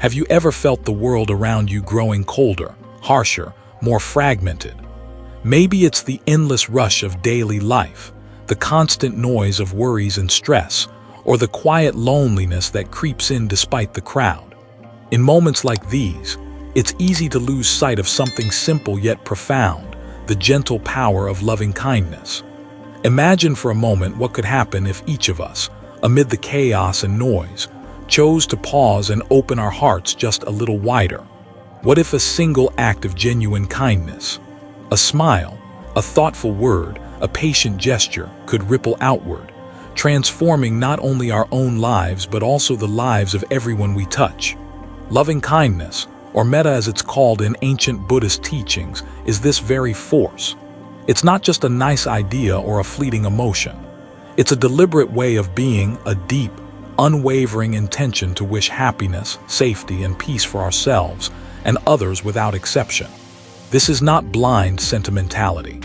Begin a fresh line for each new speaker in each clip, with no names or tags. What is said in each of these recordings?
Have you ever felt the world around you growing colder, harsher, more fragmented? Maybe it's the endless rush of daily life, the constant noise of worries and stress, or the quiet loneliness that creeps in despite the crowd. In moments like these, it's easy to lose sight of something simple yet profound, the gentle power of loving kindness. Imagine for a moment what could happen if each of us, amid the chaos and noise, chose to pause and open our hearts just a little wider. What if a single act of genuine kindness, a smile, a thoughtful word, a patient gesture could ripple outward, transforming not only our own lives but also the lives of everyone we touch? Loving kindness, or Metta as it's called in ancient Buddhist teachings, is this very force. It's not just a nice idea or a fleeting emotion. It's a deliberate way of being, a deep, unwavering intention to wish happiness, safety, and peace for ourselves and others without exception. This is not blind sentimentality.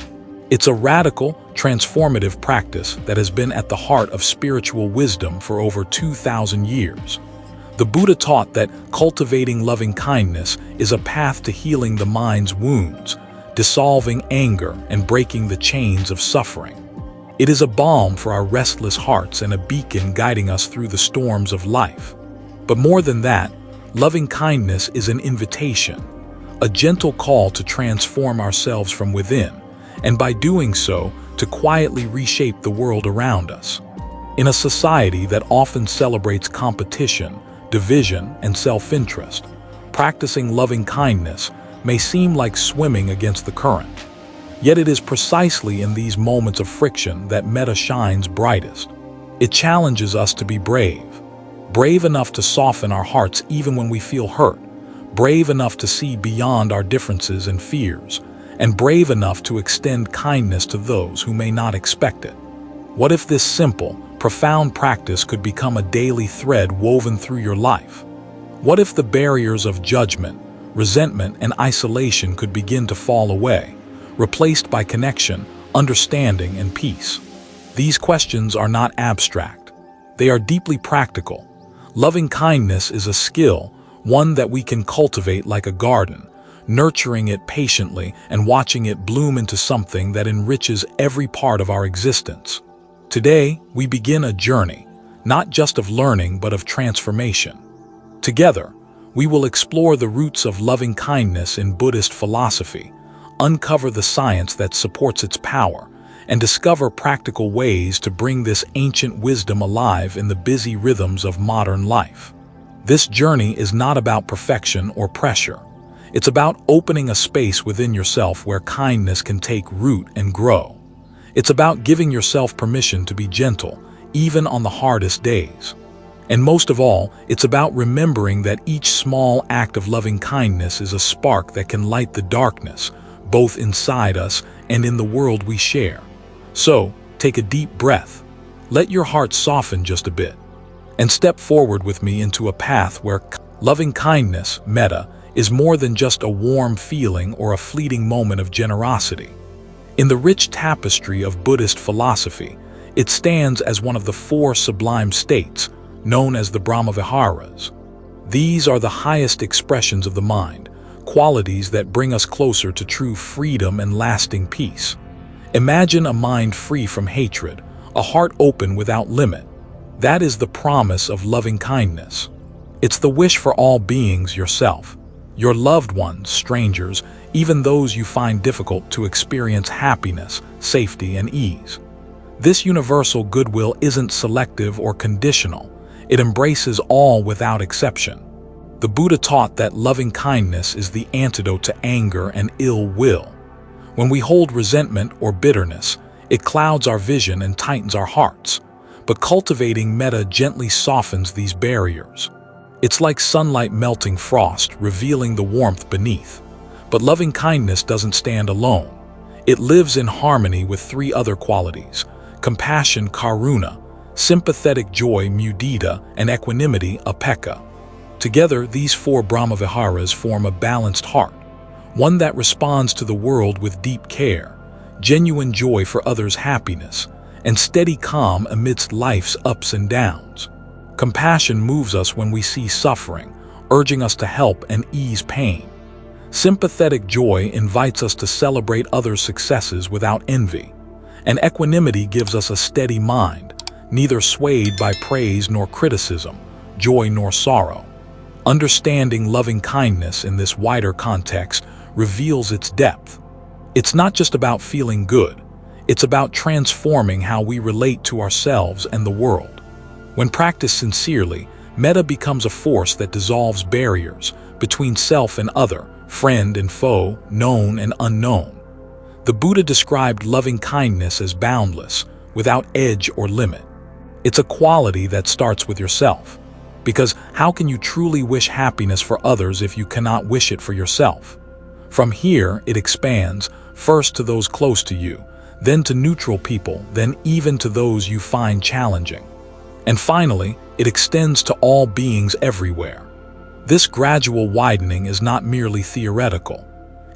It's a radical, transformative practice that has been at the heart of spiritual wisdom for over 2,000 years. The Buddha taught that cultivating loving-kindness is a path to healing the mind's wounds, dissolving anger and breaking the chains of suffering. It is a balm for our restless hearts and a beacon guiding us through the storms of life. But more than that, loving-kindness is an invitation, a gentle call to transform ourselves from within, and by doing so, to quietly reshape the world around us. In a society that often celebrates competition, division, and self-interest, practicing loving-kindness may seem like swimming against the current. Yet it is precisely in these moments of friction that Metta shines brightest. It challenges us to be brave enough to soften our hearts even when we feel hurt, brave enough to see beyond our differences and fears, and brave enough to extend kindness to those who may not expect it. What if this simple, profound practice could become a daily thread woven through your life? What if the barriers of judgment, resentment, and isolation could begin to fall away, replaced by connection, understanding, and peace? These questions are not abstract. They are deeply practical. Loving kindness is a skill, one that we can cultivate like a garden, nurturing it patiently and watching it bloom into something that enriches every part of our existence. Today, we begin a journey, not just of learning but of transformation. Together, we will explore the roots of loving kindness in Buddhist philosophy, uncover the science that supports its power, and discover practical ways to bring this ancient wisdom alive in the busy rhythms of modern life. This journey is not about perfection or pressure. It's about opening a space within yourself where kindness can take root and grow. It's about giving yourself permission to be gentle, even on the hardest days. And most of all, it's about remembering that each small act of loving kindness is a spark that can light the darkness, both inside us and in the world we share. So, take a deep breath, let your heart soften just a bit, and step forward with me into a path where loving kindness, Metta, is more than just a warm feeling or a fleeting moment of generosity. In the rich tapestry of Buddhist philosophy, it stands as one of the four sublime states, known as the Brahmaviharas. These are the highest expressions of the mind, qualities that bring us closer to true freedom and lasting peace. Imagine a mind free from hatred, a heart open without limit. That is the promise of loving kindness. It's the wish for all beings, yourself, your loved ones, strangers, even those you find difficult, to experience happiness, safety, and ease. This universal goodwill isn't selective or conditional. It embraces all without exception. The Buddha taught that loving kindness is the antidote to anger and ill will. When we hold resentment or bitterness, it clouds our vision and tightens our hearts. But cultivating Metta gently softens these barriers. It's like sunlight melting frost, revealing the warmth beneath. But loving kindness doesn't stand alone. It lives in harmony with three other qualities: compassion, karuna, sympathetic joy, mudita, and equanimity, upekkha. Together, these four Brahmaviharas form a balanced heart, one that responds to the world with deep care, genuine joy for others' happiness, and steady calm amidst life's ups and downs. Compassion moves us when we see suffering, urging us to help and ease pain. Sympathetic joy invites us to celebrate others' successes without envy. And equanimity gives us a steady mind, neither swayed by praise nor criticism, joy nor sorrow. Understanding loving-kindness in this wider context reveals its depth. It's not just about feeling good, it's about transforming how we relate to ourselves and the world. When practiced sincerely, Metta becomes a force that dissolves barriers between self and other, friend and foe, known and unknown. The Buddha described loving-kindness as boundless, without edge or limit. It's a quality that starts with yourself. Because how can you truly wish happiness for others if you cannot wish it for yourself? From here, it expands, first to those close to you, then to neutral people, then even to those you find challenging. And finally, it extends to all beings everywhere. This gradual widening is not merely theoretical.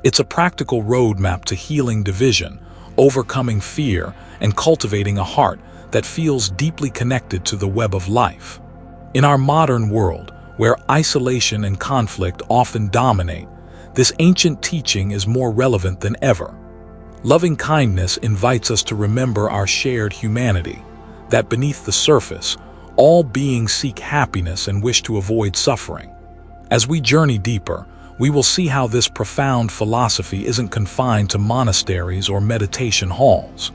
It's a practical roadmap to healing division, overcoming fear, and cultivating a heart that feels deeply connected to the web of life. In our modern world, where isolation and conflict often dominate, this ancient teaching is more relevant than ever. Loving-kindness invites us to remember our shared humanity, that beneath the surface, all beings seek happiness and wish to avoid suffering. As we journey deeper, we will see how this profound philosophy isn't confined to monasteries or meditation halls.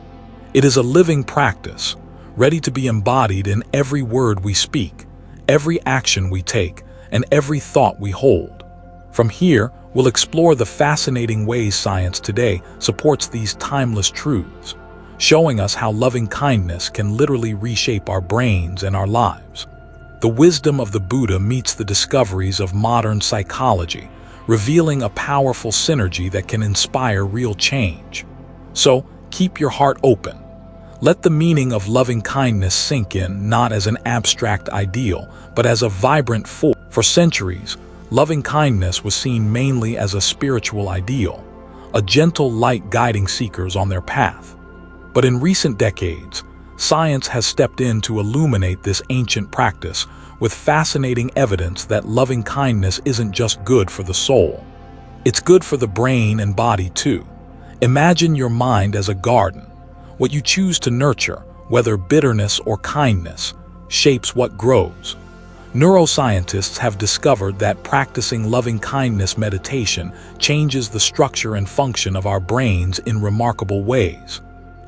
It is a living practice, ready to be embodied in every word we speak, every action we take, and every thought we hold. From here, we'll explore the fascinating ways science today supports these timeless truths, showing us how loving-kindness can literally reshape our brains and our lives. The wisdom of the Buddha meets the discoveries of modern psychology, revealing a powerful synergy that can inspire real change. So, keep your heart open. Let the meaning of loving-kindness sink in, not as an abstract ideal, but as a vibrant force. For centuries, loving-kindness was seen mainly as a spiritual ideal, a gentle light guiding seekers on their path. But in recent decades, science has stepped in to illuminate this ancient practice with fascinating evidence that loving-kindness isn't just good for the soul. It's good for the brain and body too. Imagine your mind as a garden. What you choose to nurture, whether bitterness or kindness, shapes what grows. Neuroscientists have discovered that practicing loving-kindness meditation changes the structure and function of our brains in remarkable ways.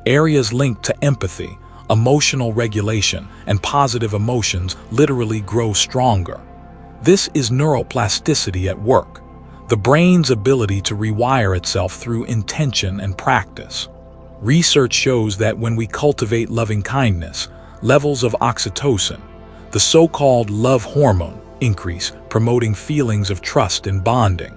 Areas linked to empathy, emotional regulation, and positive emotions literally grow stronger. This is neuroplasticity at work, the brain's ability to rewire itself through intention and practice. Research shows that when we cultivate loving-kindness, levels of oxytocin, the so-called love hormone, increase, promoting feelings of trust and bonding.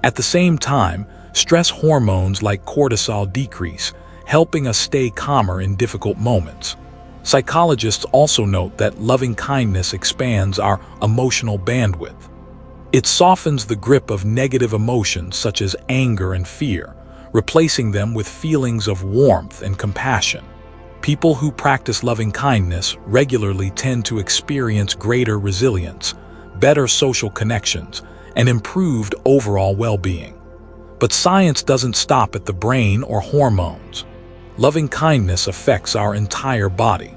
At the same time, stress hormones like cortisol decrease, helping us stay calmer in difficult moments. Psychologists also note that loving-kindness expands our emotional bandwidth. It softens the grip of negative emotions such as anger and fear, replacing them with feelings of warmth and compassion. People who practice loving-kindness regularly tend to experience greater resilience, better social connections, and improved overall well-being. But science doesn't stop at the brain or hormones. Loving-kindness affects our entire body.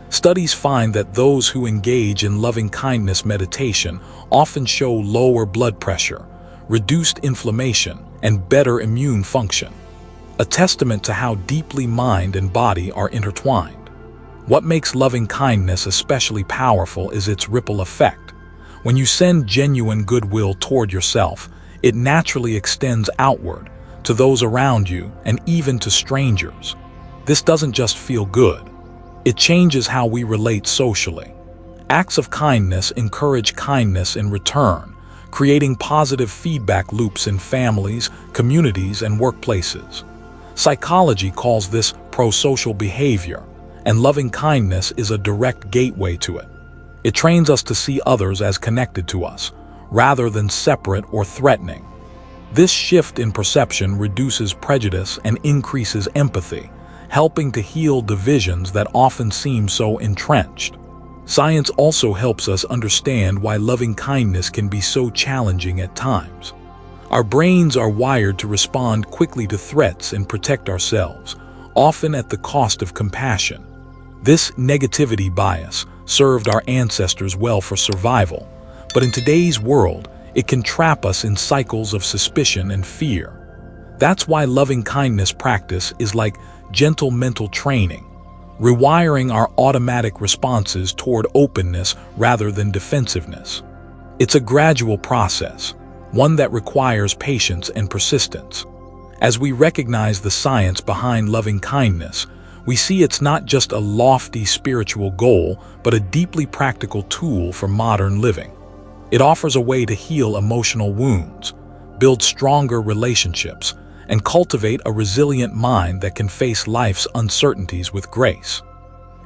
Studies find that those who engage in loving-kindness meditation often show lower blood pressure, reduced inflammation, and better immune function, a testament to how deeply mind and body are intertwined. What makes loving-kindness especially powerful is its ripple effect. When you send genuine goodwill toward yourself, it naturally extends outward, to those around you, and even to strangers. This doesn't just feel good. It changes how we relate socially. Acts of kindness encourage kindness in return, creating positive feedback loops in families, communities, and workplaces. Psychology calls this pro-social behavior, and loving-kindness is a direct gateway to it. It trains us to see others as connected to us, rather than separate or threatening. This shift in perception reduces prejudice and increases empathy, helping to heal divisions that often seem so entrenched. Science also helps us understand why loving kindness can be so challenging at times. Our brains are wired to respond quickly to threats and protect ourselves, often at the cost of compassion. This negativity bias served our ancestors well for survival, but in today's world, it can trap us in cycles of suspicion and fear. That's why loving kindness practice is like gentle mental training, rewiring our automatic responses toward openness rather than defensiveness. It's a gradual process, one that requires patience and persistence. As we recognize the science behind loving kindness, we see it's not just a lofty spiritual goal, but a deeply practical tool for modern living. It offers a way to heal emotional wounds, build stronger relationships, and cultivate a resilient mind that can face life's uncertainties with grace.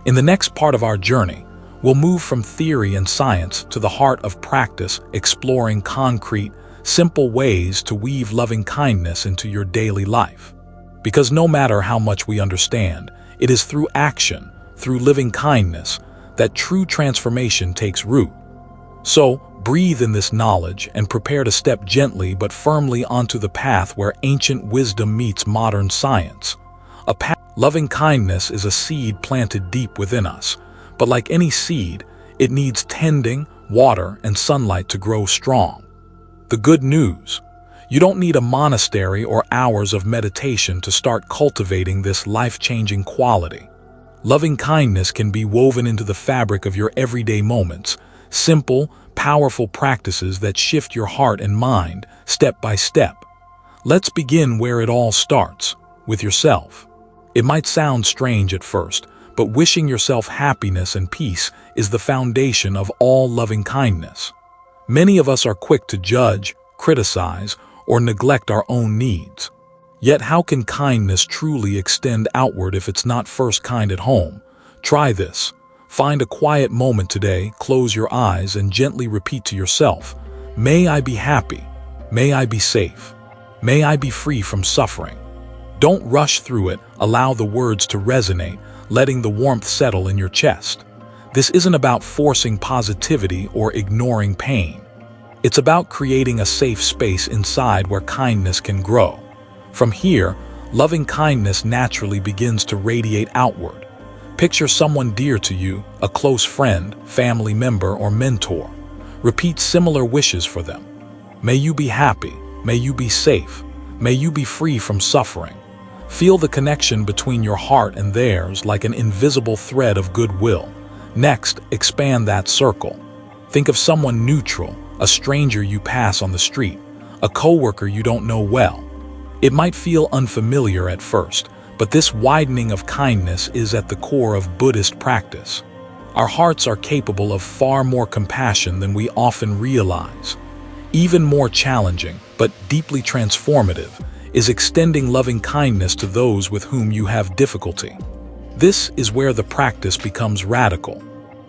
In the next part of our journey, we'll move from theory and science to the heart of practice, exploring concrete, simple ways to weave loving kindness into your daily life. Because no matter how much we understand, it is through action, through living kindness, that true transformation takes root. So, breathe in this knowledge and prepare to step gently but firmly onto the path where ancient wisdom meets modern science. Loving kindness is a seed planted deep within us, but like any seed, it needs tending, water, and sunlight to grow strong. The good news: you don't need a monastery or hours of meditation to start cultivating this life-changing quality. Loving kindness can be woven into the fabric of your everyday moments, simple, powerful practices that shift your heart and mind step by step. Let's begin where it all starts, with yourself. It might sound strange at first, but wishing yourself happiness and peace is the foundation of all loving kindness. Many of us are quick to judge, criticize, or neglect our own needs. Yet how can kindness truly extend outward if it's not first kind at home? Try this. Find a quiet moment today, close your eyes, and gently repeat to yourself, "May I be happy. May I be safe. May I be free from suffering." Don't rush through it, allow the words to resonate, letting the warmth settle in your chest. This isn't about forcing positivity or ignoring pain. It's about creating a safe space inside where kindness can grow. From here, loving kindness naturally begins to radiate outward. Picture someone dear to you, a close friend, family member, or mentor. Repeat similar wishes for them. May you be happy. May you be safe. May you be free from suffering. Feel the connection between your heart and theirs like an invisible thread of goodwill. Next, expand that circle. Think of someone neutral, a stranger you pass on the street, a coworker you don't know well. It might feel unfamiliar at first, but this widening of kindness is at the core of Buddhist practice. Our hearts are capable of far more compassion than we often realize. Even more challenging, but deeply transformative, is extending loving kindness to those with whom you have difficulty. This is where the practice becomes radical.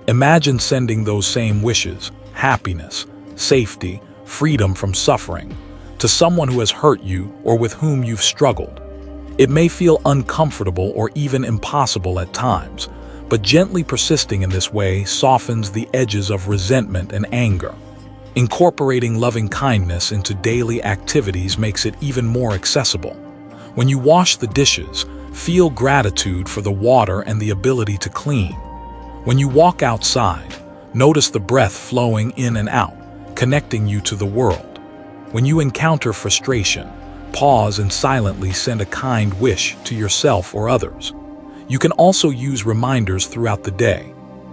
Imagine sending those same wishes, happiness, safety, freedom from suffering, to someone who has hurt you or with whom you've struggled. It may feel uncomfortable or even impossible at times, but gently persisting in this way softens the edges of resentment and anger. Incorporating loving kindness into daily activities makes it even more accessible. When you wash the dishes, feel gratitude for the water and the ability to clean. When you walk outside, notice the breath flowing in and out, connecting you to the world. When you encounter frustration, pause and silently send a kind wish to yourself or others. You can also use reminders throughout the day.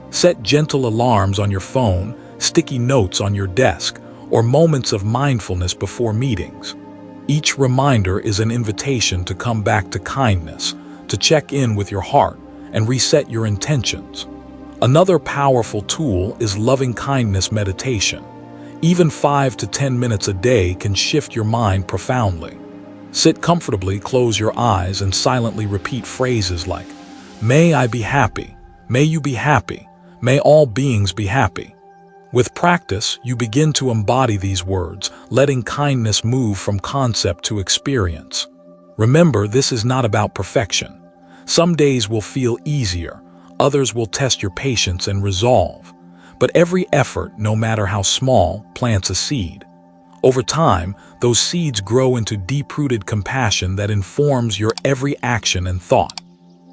Set gentle alarms on your phone, sticky notes on your desk, or moments of mindfulness before meetings. Each reminder is an invitation to come back to kindness, to check in with your heart, and reset your intentions. Another powerful tool is loving kindness meditation. Even 5 to 10 minutes a day can shift your mind profoundly. Sit comfortably, close your eyes, and silently repeat phrases like, "May I be happy. May you be happy. May all beings be happy." With practice, you begin to embody these words, letting kindness move from concept to experience. Remember, this is not about perfection. Some days will feel easier, Others will test your patience and resolve. But every effort, no matter how small, plants a seed. Over time, those seeds grow into deep-rooted compassion that informs your every action and thought.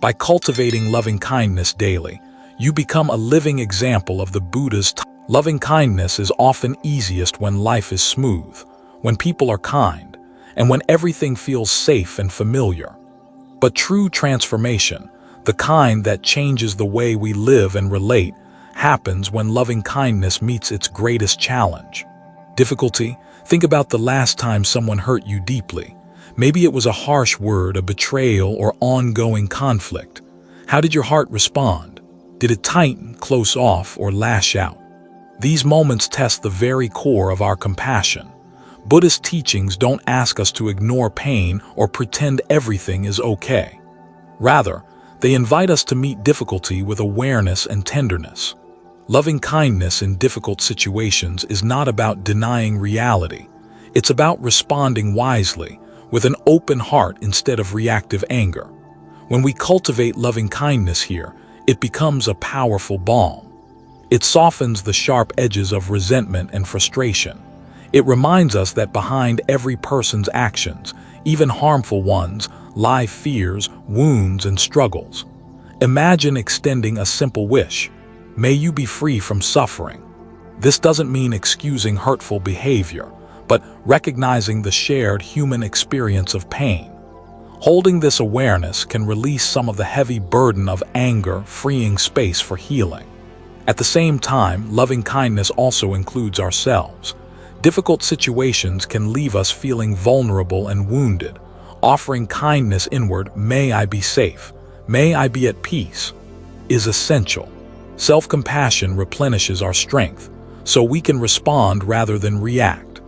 By cultivating loving-kindness daily, you become a living example of the Buddha's. Loving-kindness is often easiest when life is smooth, when people are kind, and when everything feels safe and familiar. But true transformation, the kind that changes the way we live and relate, happens when loving-kindness meets its greatest challenge. Difficulty? Think about the last time someone hurt you deeply. Maybe it was a harsh word, a betrayal, or ongoing conflict. How did your heart respond? Did it tighten, close off, or lash out? These moments test the very core of our compassion. Buddhist teachings don't ask us to ignore pain or pretend everything is okay. Rather, they invite us to meet difficulty with awareness and tenderness. Loving kindness in difficult situations is not about denying reality. It's about responding wisely, with an open heart instead of reactive anger. When we cultivate loving kindness here, it becomes a powerful balm. It softens the sharp edges of resentment and frustration. It reminds us that behind every person's actions, even harmful ones, lie fears, wounds, and struggles. Imagine extending a simple wish. May you be free from suffering. This doesn't mean excusing hurtful behavior, but recognizing the shared human experience of pain. Holding this awareness can release some of the heavy burden of anger, freeing space for healing. At the same time, loving kindness also includes ourselves. Difficult situations can leave us feeling vulnerable and wounded. Offering kindness inward, may I be safe, may I be at peace, is essential. Self-compassion replenishes our strength, so we can respond rather than react.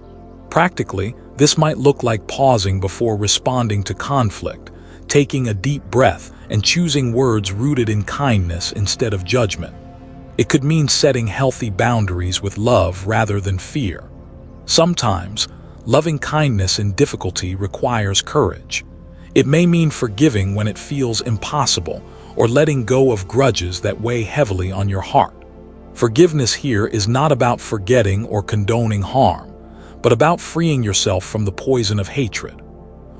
Practically, this might look like pausing before responding to conflict, taking a deep breath, and choosing words rooted in kindness instead of judgment. It could mean setting healthy boundaries with love rather than fear. Sometimes, loving kindness in difficulty requires courage. It may mean forgiving when it feels impossible, or letting go of grudges that weigh heavily on your heart. Forgiveness here is not about forgetting or condoning harm, but about freeing yourself from the poison of hatred.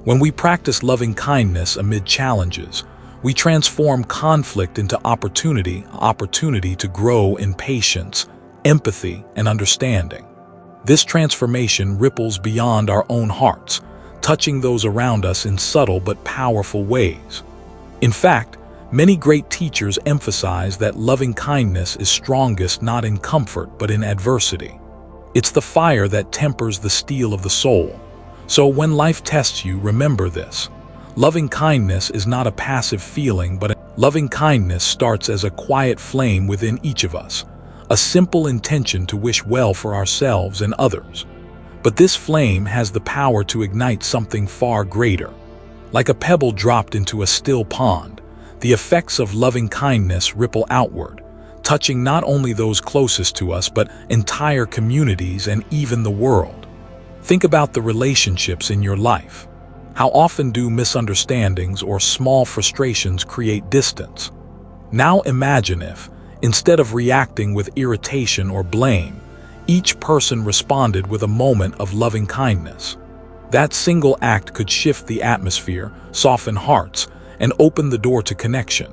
When we practice loving kindness amid challenges, we transform conflict into opportunity to grow in patience, empathy, and understanding. This transformation ripples beyond our own hearts, touching those around us in subtle but powerful ways. In fact, many great teachers emphasize that loving kindness is strongest not in comfort but in adversity. It's the fire that tempers the steel of the soul. So when life tests you, remember this. Loving kindness is not a passive feeling, but loving kindness starts as a quiet flame within each of us, a simple intention to wish well for ourselves and others. But this flame has the power to ignite something far greater. Like a pebble dropped into a still pond, the effects of loving kindness ripple outward, touching not only those closest to us but entire communities and even the world. Think about the relationships in your life. How often do misunderstandings or small frustrations create distance? Now imagine if, instead of reacting with irritation or blame, each person responded with a moment of loving kindness. That single act could shift the atmosphere, soften hearts, and open the door to connection.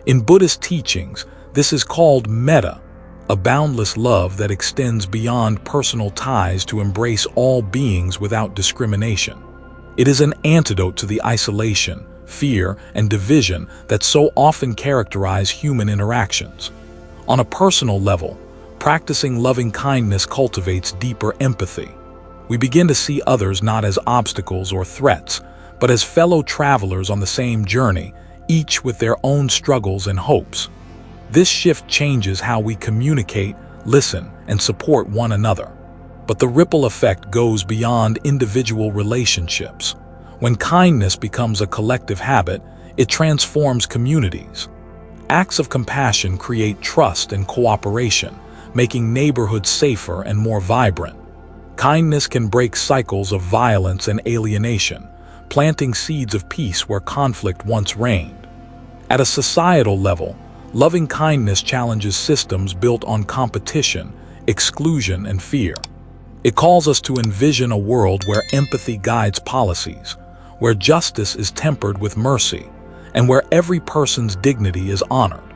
In Buddhist teachings, this is called Metta, a boundless love that extends beyond personal ties to embrace all beings without discrimination. It is an antidote to the isolation, fear, and division that so often characterize human interactions. On a personal level, practicing loving kindness cultivates deeper empathy. We begin to see others not as obstacles or threats, but as fellow travelers on the same journey, each with their own struggles and hopes. This shift changes how we communicate, listen, and support one another. But the ripple effect goes beyond individual relationships. When kindness becomes a collective habit, it transforms communities. Acts of compassion create trust and cooperation, making neighborhoods safer and more vibrant. Kindness can break cycles of violence and alienation, planting seeds of peace where conflict once reigned. At a societal level, Loving-kindness challenges systems built on competition, exclusion, and fear. It calls us to envision a world where empathy guides policies, where justice is tempered with mercy, and where every person's dignity is honored.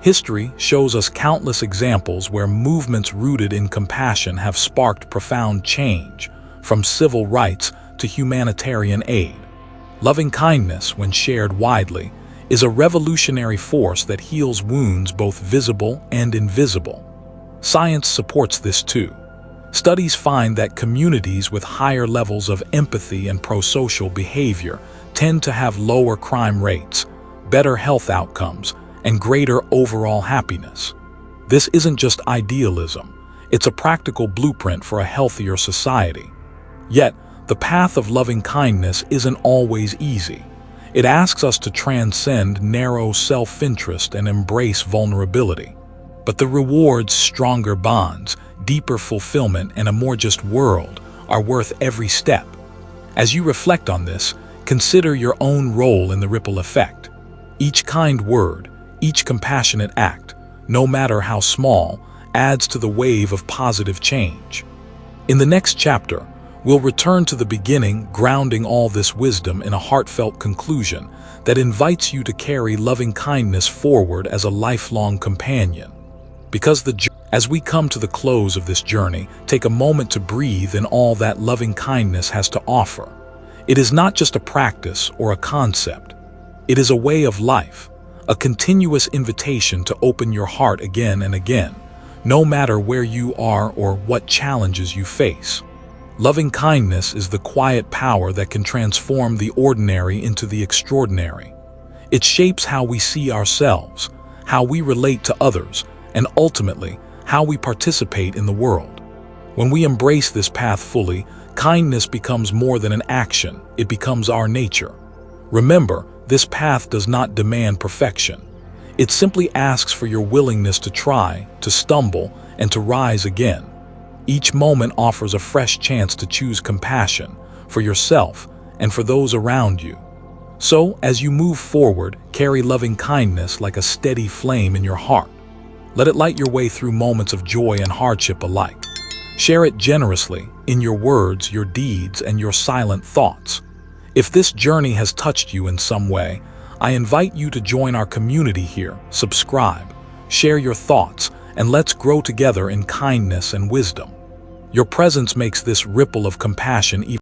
History shows us countless examples where movements rooted in compassion have sparked profound change, from civil rights to humanitarian aid. Loving-kindness, when shared widely, is a revolutionary force that heals wounds both visible and invisible. Science supports this too. Studies find that communities with higher levels of empathy and pro-social behavior tend to have lower crime rates, better health outcomes, and greater overall happiness. This isn't just idealism, it's a practical blueprint for a healthier society. Yet, the path of loving-kindness isn't always easy. It asks us to transcend narrow self-interest and embrace vulnerability. But the rewards, stronger bonds, deeper fulfillment, and a more just world are worth every step. As you reflect on this, consider your own role in the ripple effect. Each kind word, each compassionate act, no matter how small, adds to the wave of positive change. In the next chapter, we'll return to the beginning, grounding all this wisdom in a heartfelt conclusion that invites you to carry loving-kindness forward as a lifelong companion. As we come to the close of this journey, take a moment to breathe in all that loving-kindness has to offer. It is not just a practice or a concept. It is a way of life, a continuous invitation to open your heart again and again, no matter where you are or what challenges you face. Loving-kindness is the quiet power that can transform the ordinary into the extraordinary. It shapes how we see ourselves, how we relate to others, and ultimately, how we participate in the world. When we embrace this path fully, kindness becomes more than an action, it becomes our nature. Remember, this path does not demand perfection. It simply asks for your willingness to try, to stumble, and to rise again. Each moment offers a fresh chance to choose compassion for yourself and for those around you. So, as you move forward, carry loving-kindness like a steady flame in your heart. Let it light your way through moments of joy and hardship alike. Share it generously in your words, your deeds, and your silent thoughts. If this journey has touched you in some way, I invite you to join our community here, subscribe, share your thoughts, and let's grow together in kindness and wisdom. Your presence makes this ripple of compassion even